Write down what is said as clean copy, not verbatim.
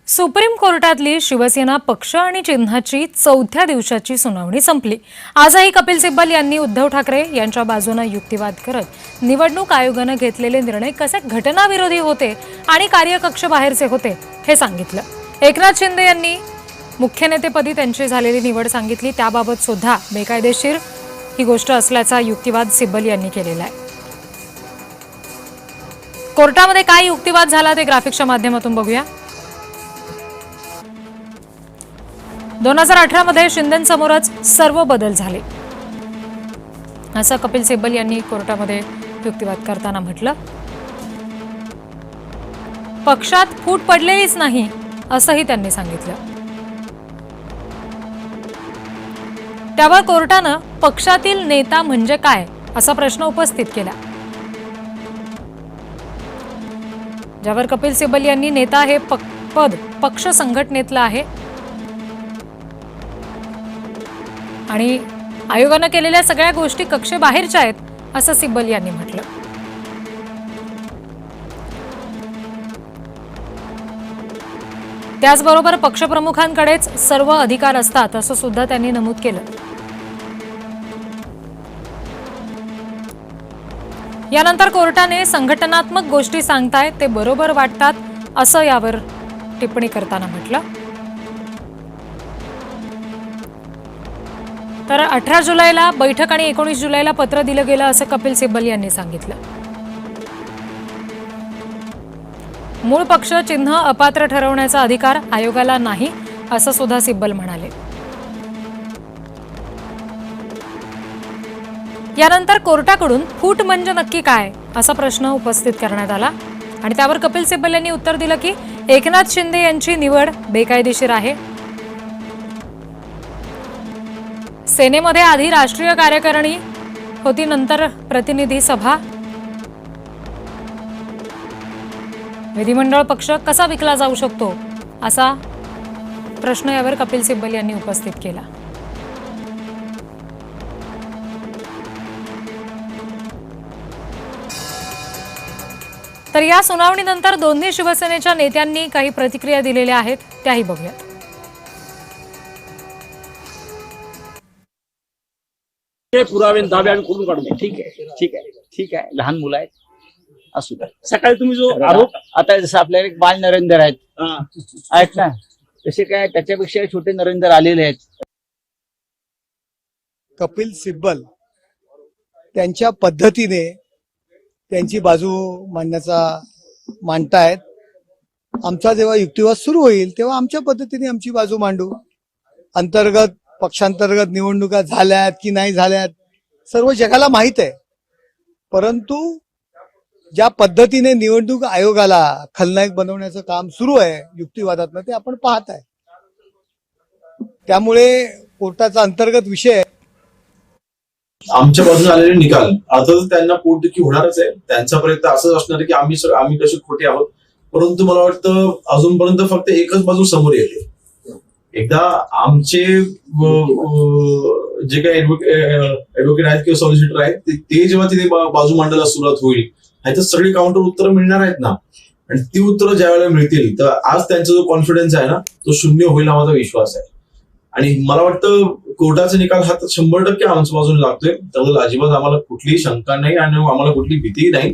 Supreme कोर्टातली Shiv Sena पक्ष आणि चिन्हाची चौथ्या दिवसाची सुनावणी संपली। आजही कपिल सिब्बल यांनी उद्धव ठाकरे यांच्या बाजूने युक्तिवाद करत निवडणूक आयोगाने घेतलेले निर्णय कसे घटनाविरोधी होते आणि कार्यकक्ष बाहेरचे होते हे सांगितलं। एकनाथ शिंदे यांनी मुख्य नेतेपदी त्यांची झालेली निवड सांगितली, त्याबाबत सुद्धा बेकायदेशीर ही गोष्ट असल्याचा युक्तिवाद सिब्बल यांनी केलेला आहे। कोर्टामध्ये काय युक्तिवाद झाला ते ग्राफिक्सच्या माध्यमातून बघूया। 2018 मध्ये शिंदेंसमोरच सर्व बदल झाले असं कपिल सिब्बल यांनी कोर्टामध्ये युक्तिवाद करताना म्हटलं। पक्षात फूट पडलेलीच नाही असंही त्यांनी सांगितलं। त्यावर कोर्टानं पक्षातील नेता म्हणजे काय असा प्रश्न उपस्थित केला, ज्यावर कपिल सिब्बल यांनी नेता हे पद पक्ष संघटनेतलं आहे आणि आयोगाने केलेल्या सगळ्या गोष्टी कक्षेबाहेरच्या आहेत असं सिब्बल यांनी म्हटलं। त्याचबरोबर पक्षप्रमुखांकडेच सर्व अधिकार असतात असं सुद्धा त्यांनी नमूद केलं। यानंतर कोर्टाने संघटनात्मक गोष्टी सांगतायत ते बरोबर वाटतात असं यावर टिप्पणी करताना म्हटलं। तर 18 जुलैला बैठक आणि 19 जुलैला पत्र दिलं गेलं असं कपिल सिब्बल यांनी सांगितलं। मूळ पक्ष चिन्ह अपात्र ठरवण्याचा अधिकार आयोगाला नाही असं सुद्धा सिब्बल म्हणाले। यानंतर कोर्टाकडून फूट म्हणजे नक्की काय असा प्रश्न उपस्थित करण्यात आला आणि त्यावर कपिल सिब्बल यांनी उत्तर दिलं की एकनाथ शिंदे यांची निवड बेकायदेशीर आहे। सेनेमध्ये आधी राष्ट्रीय कार्यकारिणी होती, नंतर प्रतिनिधी सभा, विधिमंडळ पक्ष कसा विकला जाऊ शकतो असा प्रश्न यावर कपिल सिब्बल यांनी उपस्थित केला। तर या सुनावणीनंतर दोन्ही शिवसेनेच्या नेत्यांनी काही प्रतिक्रिया दिलेल्या आहेत, त्याही बघूयात। पुरावे दावे आम्ही करून काढू। ठीक आहे लहान मुलं आहेत असू द्या। सकाळी तुम्ही जो आरोप आता जसं आपल्याला एक बाल नरेंद्र आहेत ना, तसे काय त्याच्यापेक्षा छोटे नरेंद्र आलेले आहेत। कपिल सिब्बल त्यांच्या पद्धतीने त्यांची बाजू मांडतायत। आमचा जेव्हा युक्तिवाद सुरू होईल तेव्हा आमच्या पद्धतीने आमची बाजू मांडू। पक्षांतर्गत निवडणुका झाल्यात की नाही झाल्यात सर्व जगाला माहित आहे, परंतु ज्या पद्धतीने निवडणूक आयोगाला खलनायक बनवण्याचं काम सुरू आहे युक्तिवादातनं ते आपण पाहत आहे। त्यामुळे कोर्टाचा अंतर्गत विषय आहे। आमच्या बाजूने आलेले निकाल अर्थातच त्यांना पोटदुखी होणारच आहे। त्यांचा प्रयत्न असंच असणार आहे की आम्ही कसे खोटे आहोत, परंतु मला वाटतं अजूनपर्यंत फक्त एकच बाजू समोर येते। एकदा आमचे जे काही ऍडव्होकेट आहेत किंवा सॉलिसिटर आहेत ते जेव्हा तिथे बाजू मांडायला सुरुवात होईल ह्याच्यात सगळी काउंटर उत्तरं मिळणार आहेत ना, आणि ती उत्तरं ज्या वेळेला मिळतील तर आज त्यांचा जो कॉन्फिडन्स आहे ना तो शून्य होईल हा माझा विश्वास आहे। आणि मला वाटतं कोर्टाचा निकाल हा 100% आमच्या बाजूने लागतोय, त्याबद्दल अजिबात आम्हाला कुठलीही शंका नाही आणि आम्हाला कुठली भीतीही नाही।